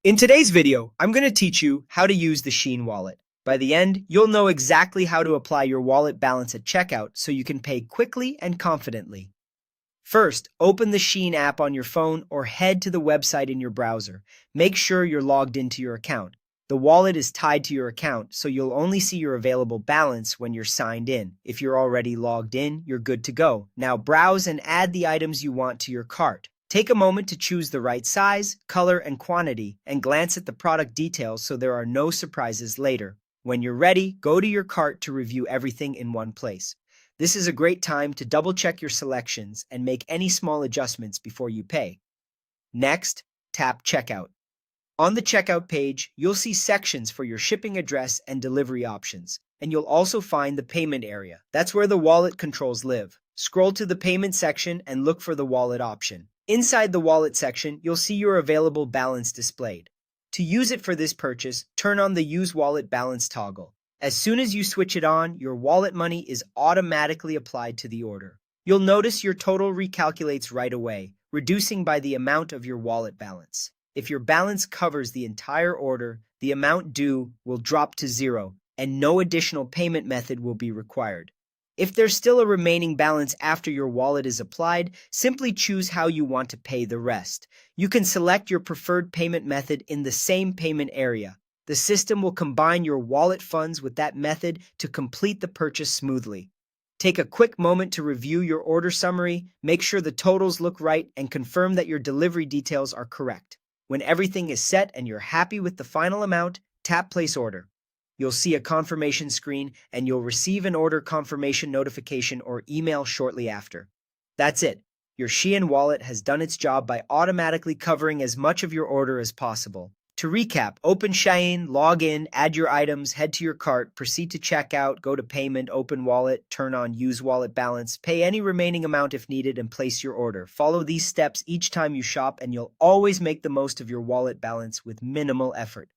In today's video, I'm going to teach you how to use the SHEIN wallet. By the end, you'll know exactly how to apply your wallet balance at checkout so you can pay quickly and confidently. First, open the SHEIN app on your phone or head to the website in your browser. Make sure you're logged into your account. The wallet is tied to your account, so you'll only see your available balance when you're signed in. If you're already logged in, you're good to go. Now browse and add the items you want to your cart. Take a moment to choose the right size, color, and quantity, and glance at the product details so there are no surprises later. When you're ready, go to your cart to review everything in one place. This is a great time to double-check your selections and make any small adjustments before you pay. Next, tap Checkout. On the checkout page, you'll see sections for your shipping address and delivery options, and you'll also find the payment area. That's where the wallet controls live. Scroll to the payment section and look for the wallet option. Inside the wallet section, you'll see your available balance displayed. To use it for this purchase, turn on the Use Wallet Balance toggle. As soon as you switch it on, your wallet money is automatically applied to the order. You'll notice your total recalculates right away, reducing by the amount of your wallet balance. If your balance covers the entire order, the amount due will drop to zero, and no additional payment method will be required. If there's still a remaining balance after your wallet is applied, simply choose how you want to pay the rest. You can select your preferred payment method in the same payment area. The system will combine your wallet funds with that method to complete the purchase smoothly. Take a quick moment to review your order summary, make sure the totals look right, and confirm that your delivery details are correct. When everything is set and you're happy with the final amount, tap Place Order. You'll see a confirmation screen, and you'll receive an order confirmation notification or email shortly after. That's it. Your SHEIN wallet has done its job by automatically covering as much of your order as possible. To recap, open SHEIN, log in, add your items, head to your cart, proceed to checkout, go to payment, open wallet, turn on Use Wallet Balance, pay any remaining amount if needed, and place your order. Follow these steps each time you shop, and you'll always make the most of your wallet balance with minimal effort.